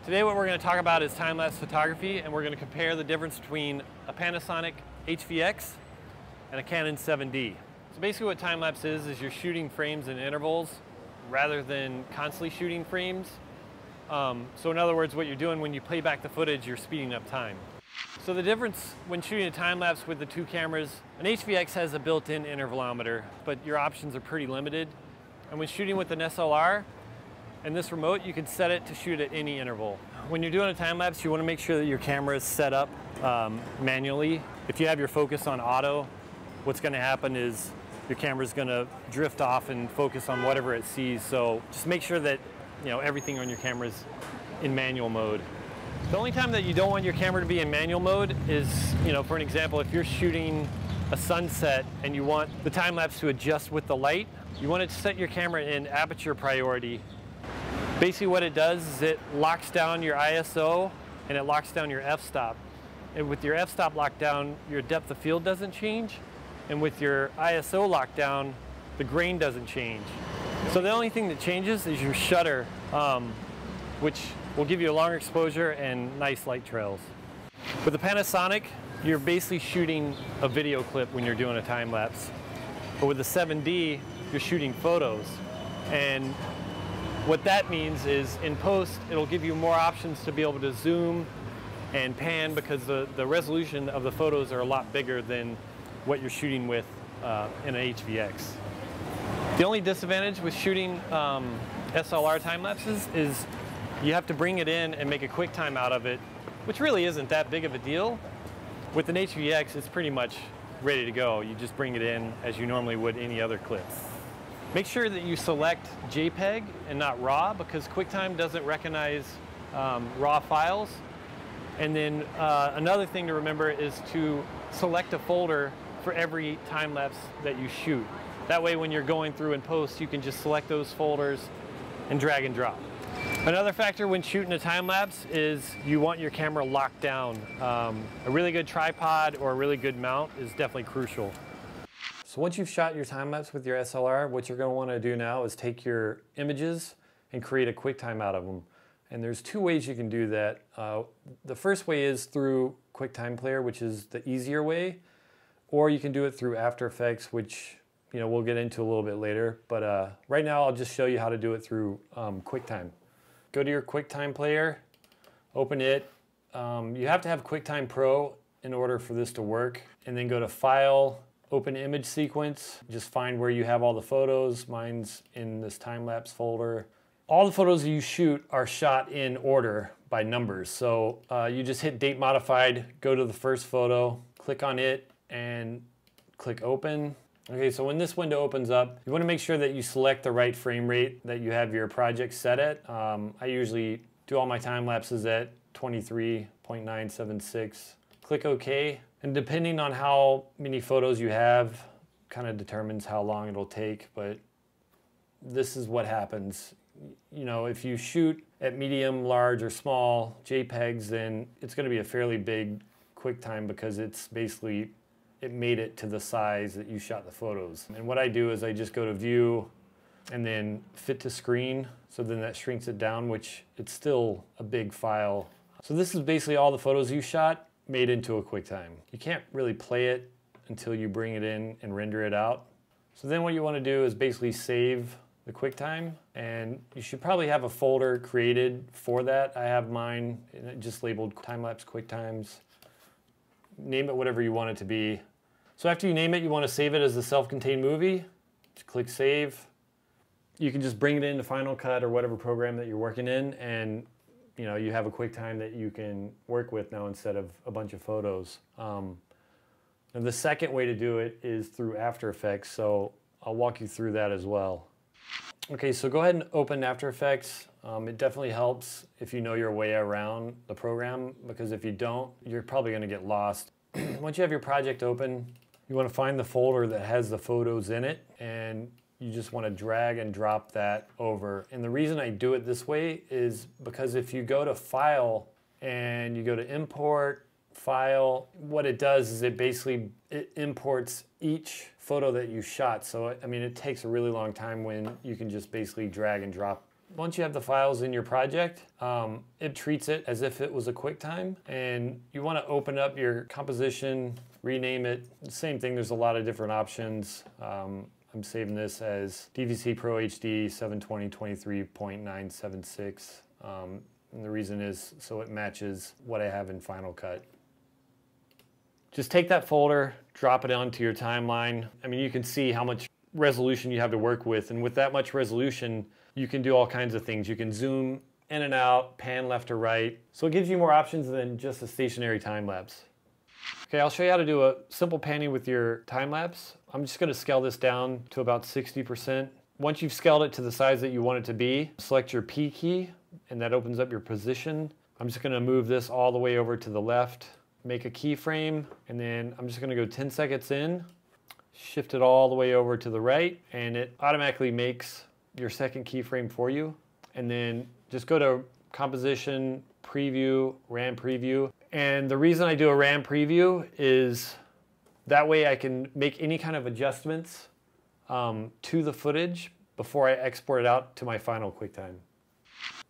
Today what we're going to talk about is time-lapse photography, and we're going to compare the difference between a Panasonic HVX and a Canon 7D. So basically what time-lapse is you're shooting frames in intervals rather than constantly shooting frames. So in other words, what you're doing when you play back the footage, you're speeding up time. So the difference when shooting a time-lapse with the two cameras, an HVX has a built-in intervalometer, but your options are pretty limited. And when shooting with an SLR and this remote, you can set it to shoot at any interval. When you're doing a time-lapse, you want to make sure that your camera is set up manually. If you have your focus on auto, what's going to happen is your camera's going to drift off and focus on whatever it sees. So just make sure that everything on your camera is in manual mode. The only time that you don't want your camera to be in manual mode is, for an example, if you're shooting a sunset and you want the time-lapse to adjust with the light, you want to set your camera in Aperture Priority. Basically what it does is it locks down your ISO and it locks down your f-stop. And with your f-stop locked down, your depth of field doesn't change. And with your ISO locked down, the grain doesn't change. So the only thing that changes is your shutter, which will give you a longer exposure and nice light trails. With the Panasonic, you're basically shooting a video clip when you're doing a time-lapse. But with the 7D, you're shooting photos. And what that means is in post, it'll give you more options to be able to zoom and pan because the resolution of the photos are a lot bigger than what you're shooting with in an HVX. The only disadvantage with shooting SLR time-lapses is you have to bring it in and make a QuickTime out of it, which really isn't that big of a deal. With an HVX, it's pretty much ready to go. You just bring it in as you normally would any other clip. Make sure that you select JPEG and not RAW because QuickTime doesn't recognize RAW files. And then another thing to remember is to select a folder for every time-lapse that you shoot. That way when you're going through in post, you can just select those folders and drag and drop. Another factor when shooting a time-lapse is you want your camera locked down. A really good tripod or a really good mount is definitely crucial. So once you've shot your time-lapse with your SLR, what you're going to want to do now is take your images and create a QuickTime out of them. And there's two ways you can do that. The first way is through Quicktime Player, which is the easier way, or you can do it through After Effects, which we'll get into a little bit later. But right now I'll just show you how to do it through QuickTime. Go to your Quicktime Player, open it. You have to have QuickTime Pro in order for this to work. And then go to File, Open Image Sequence. Just find where you have all the photos. Mine's in this time-lapse folder. All the photos you shoot are shot in order by numbers. So you just hit Date Modified, go to the first photo, click on it, and click Open. Okay, so when this window opens up, you want to make sure that you select the right frame rate that you have your project set at. I usually do all my time lapses at 23.976. Click OK, and depending on how many photos you have, kind of determines how long it'll take, but this is what happens. If you shoot at medium, large, or small JPEGs, then it's going to be a fairly big QuickTime because it's basically it made it to the size that you shot the photos. And what I do is I just go to View and then Fit to Screen. So then that shrinks it down, which it's still a big file. So this is basically all the photos you shot made into a QuickTime. You can't really play it until you bring it in and render it out. So then what you want to do is basically save the QuickTime, and you should probably have a folder created for that. I have mine just labeled Time-Lapse QuickTimes. Name it whatever you want it to be. So after you name it, you want to save it as a self-contained movie. Just click Save. You can just bring it into Final Cut or whatever program that you're working in, and you have a QuickTime that you can work with now instead of a bunch of photos. And the second way to do it is through After Effects, so I'll walk you through that as well. Okay, so go ahead and open After Effects. It definitely helps if you know your way around the program, because if you don't, you're probably going to get lost. Once you have your project open, you want to find the folder that has the photos in it, and you just want to drag and drop that over. And the reason I do it this way is because if you go to File and you go to Import, File, what it does is it imports each photo that you shot. So I mean, it takes a really long time when you can just basically drag and drop Once you have the files in your project, it treats it as if it was a QuickTime, and you want to open up your composition, rename it. Same thing, there's a lot of different options. I'm saving this as DVC Pro HD 720 23.976. And the reason is so it matches what I have in Final Cut. Just take that folder, drop it onto your timeline. I mean, you can see how much resolution you have to work with, and with that much resolution, you can do all kinds of things. You can zoom in and out, pan left or right. So it gives you more options than just a stationary time lapse. Okay, I'll show you how to do a simple panning with your time lapse. I'm just gonna scale this down to about 60%. Once you've scaled it to the size that you want it to be, select your P key, and that opens up your position. I'm just gonna move this all the way over to the left, make a keyframe, and then I'm just gonna go 10 seconds in, shift it all the way over to the right, and it automatically makes your second keyframe for you. And then just go to Composition, Preview, RAM Preview. And the reason I do a RAM Preview is that way I can make any kind of adjustments to the footage before I export it out to my final QuickTime.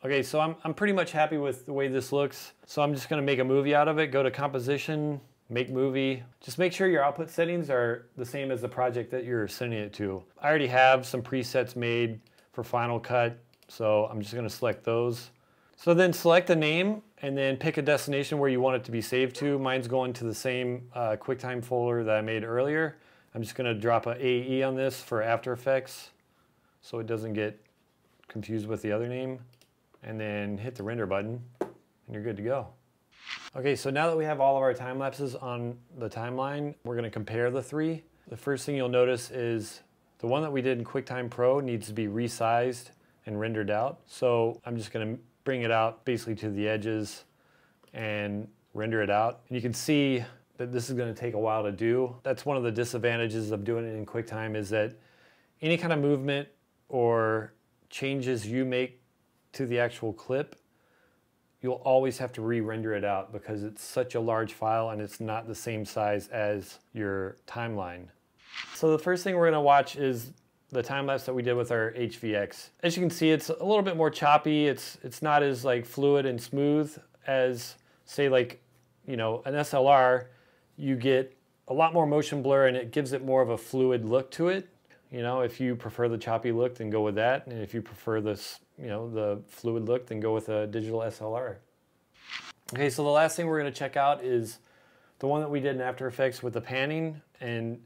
Okay, so I'm pretty much happy with the way this looks. So I'm just gonna make a movie out of it. Go to Composition, Make Movie. Just make sure your output settings are the same as the project that you're sending it to. I already have some presets made for Final Cut, so I'm just gonna select those. So then select a name and then pick a destination where you want it to be saved to. Mine's going to the same QuickTime folder that I made earlier. I'm just gonna drop a AE on this for After Effects so it doesn't get confused with the other name. And then hit the render button and you're good to go. Okay, so now that we have all of our time lapses on the timeline, we're gonna compare the three. The first thing you'll notice is the one that we did in QuickTime Pro needs to be resized and rendered out. So I'm just gonna bring it out basically to the edges and render it out. And you can see that this is gonna take a while to do. That's one of the disadvantages of doing it in QuickTime, is that any kind of movement or changes you make to the actual clip, you'll always have to re-render it out because it's such a large file and it's not the same size as your timeline. So the first thing we're gonna watch is the time lapse that we did with our HVX. As you can see, it's a little bit more choppy. It's not as like fluid and smooth as, say, like, you know, an SLR. You get a lot more motion blur and it gives it more of a fluid look to it. You know, if you prefer the choppy look, then go with that. And if you prefer this, you know, the fluid look, then go with a digital SLR. Okay, so the last thing we're gonna check out is the one that we did in After Effects with the panning. And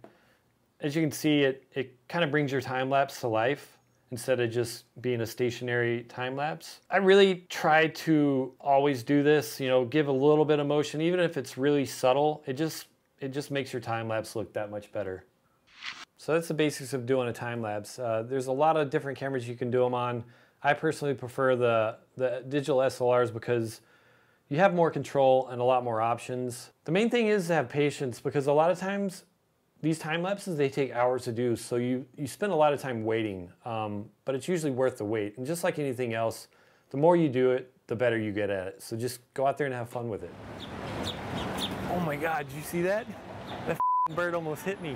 as you can see, it kind of brings your time lapse to life instead of just being a stationary time lapse. I really try to always do this, you know, give a little bit of motion, even if it's really subtle. It just makes your time lapse look that much better. So that's the basics of doing a time lapse. There's a lot of different cameras you can do them on. I personally prefer the digital SLRs because you have more control and a lot more options. The main thing is to have patience, because a lot of times these time lapses, they take hours to do, so you spend a lot of time waiting, but it's usually worth the wait. And just like anything else, the more you do it, the better you get at it. So just go out there and have fun with it. Oh my God, did you see that? That bird almost hit me.